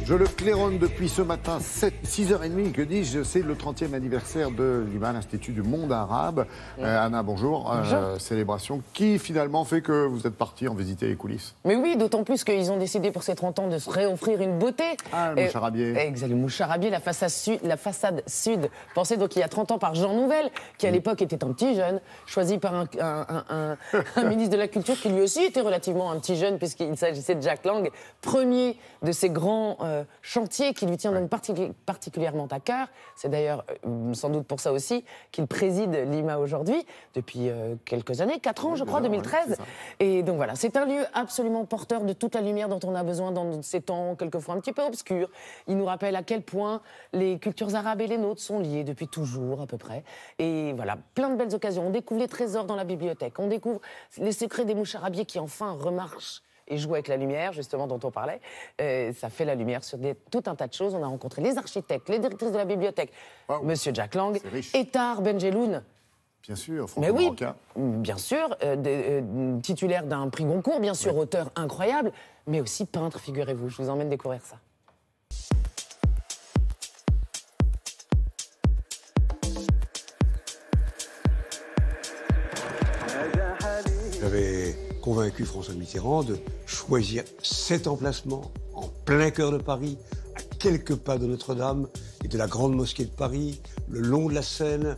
Je le claironne depuis ce matin, 6h30, que dis-je, c'est le 30e anniversaire de l'IMA, l'Institut du monde arabe. Anna, bonjour. Célébration qui finalement fait que vous êtes parti en visiter les coulisses. Mais oui, d'autant plus qu'ils ont décidé pour ces 30 ans de se réoffrir une beauté. Ah, le moucharabier. Exact, le moucharabier, la façade sud, pensée donc il y a 30 ans par Jean Nouvel, qui à l'époque était un petit jeune, choisi par un ministre de la Culture qui lui aussi était relativement un petit jeune, puisqu'il s'agissait de Jack Lang, premier de ces grands chantier qui lui tient donc particulièrement à cœur. C'est d'ailleurs sans doute pour ça aussi qu'il préside l'IMA aujourd'hui, depuis quelques années, 4 ans je crois, 2013. Et donc voilà, c'est un lieu absolument porteur de toute la lumière dont on a besoin dans ces temps quelquefois un petit peu obscurs. Il nous rappelle à quel point les cultures arabes et les nôtres sont liées depuis toujours à peu près. Et voilà, plein de belles occasions. On découvre les trésors dans la bibliothèque, on découvre les secrets des moucharabiers qui enfin remarchent et joue avec la lumière, justement, dont on parlait. Ça fait la lumière sur tout un tas de choses. On a rencontré les architectes, les directrices de la bibliothèque, Monsieur Jack Lang, Ettar Benjeloun. Bien sûr, mais oui, bien sûr, titulaire d'un prix Goncourt, bien sûr, auteur incroyable, mais aussi peintre, figurez-vous. Je vous emmène découvrir ça. J'avais convaincu François Mitterrand de choisir cet emplacement en plein cœur de Paris, à quelques pas de Notre-Dame et de la Grande Mosquée de Paris, le long de la Seine.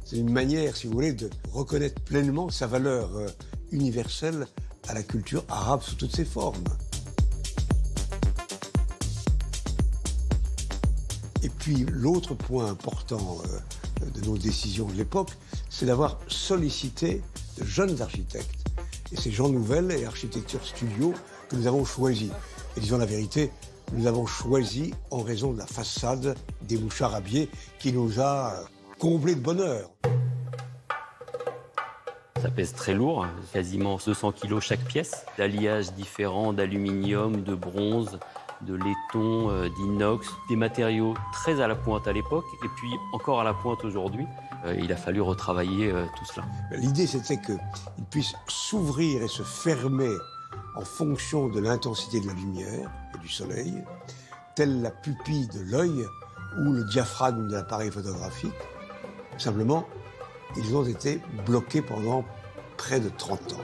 C'est une manière, si vous voulez, de reconnaître pleinement sa valeur universelle à la culture arabe sous toutes ses formes. Et puis l'autre point important de nos décisions de l'époque, c'est d'avoir sollicité de jeunes architectes. Et c'est Jean Nouvel et Architecture Studio que nous avons choisi. Et disons la vérité, nous avons choisi en raison de la façade des moucharabiers qui nous a comblés de bonheur. Ça pèse très lourd, quasiment 200 kilos chaque pièce. D'alliages différents d'aluminium, de bronze, de laiton, d'inox, des matériaux très à la pointe à l'époque et puis encore à la pointe aujourd'hui. Il a fallu retravailler tout cela. L'idée, c'était qu'il puisse s'ouvrir et se fermer en fonction de l'intensité de la lumière et du soleil, telle la pupille de l'œil ou le diaphragme de l'appareil photographique. Simplement, ils ont été bloqués pendant près de 30 ans.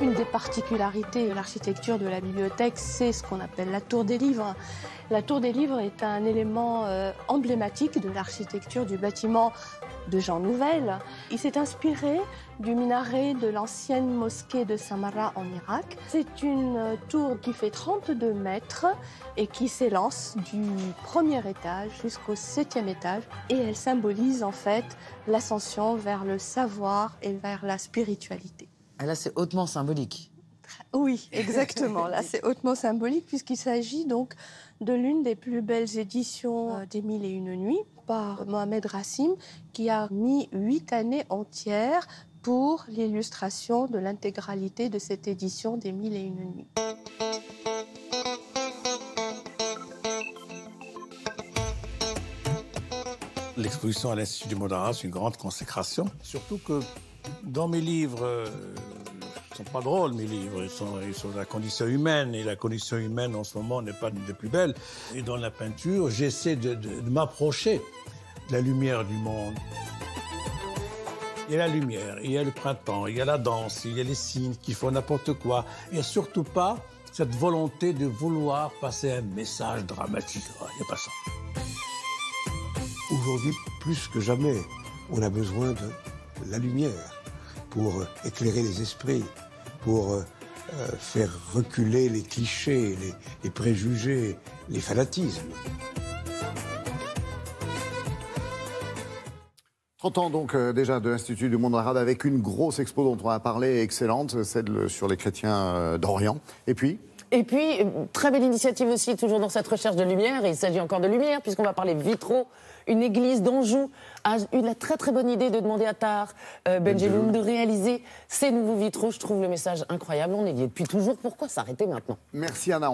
Une des particularités de l'architecture de la bibliothèque, c'est ce qu'on appelle la tour des livres. La tour des livres est un élément emblématique de l'architecture du bâtiment de Jean Nouvel. Il s'est inspiré du minaret de l'ancienne mosquée de Samarra en Irak. C'est une tour qui fait 32 mètres et qui s'élance du premier étage jusqu'au 7e étage. Et elle symbolise en fait l'ascension vers le savoir et vers la spiritualité. Ah là, c'est hautement symbolique. Oui, exactement. Là, c'est hautement symbolique puisqu'il s'agit donc de l'une des plus belles éditions des Mille et une nuits par Mohamed Rassim, qui a mis 8 années entières pour l'illustration de l'intégralité de cette édition des Mille et une nuits. L'exposition à l'Institut du monde arabe, c'est une grande consécration. Surtout que dans mes livres, ils ne sont pas drôles, mes livres, ils sont de la condition humaine, et la condition humaine en ce moment n'est pas des plus belles. Et dans la peinture, j'essaie de m'approcher de la lumière du monde. Il y a la lumière, il y a le printemps, il y a la danse, il y a les signes qui font n'importe quoi. Il n'y a surtout pas cette volonté de vouloir passer un message dramatique. Il n'y a pas ça. Aujourd'hui, plus que jamais, on a besoin de la lumière pour éclairer les esprits, pour faire reculer les clichés, les préjugés, les fanatismes. 30 ans donc déjà de l'Institut du monde arabe avec une grosse expo dont on a parlé, excellente, celle sur les chrétiens d'Orient. Et puis, très belle initiative aussi, toujours dans cette recherche de lumière. Et il s'agit encore de lumière, puisqu'on va parler vitraux. Une église d'Anjou a eu la très très bonne idée de demander à Ettar Benjeloun de réaliser ces nouveaux vitraux. Je trouve le message incroyable. On est liés depuis toujours. Pourquoi s'arrêter maintenant? Merci Anna.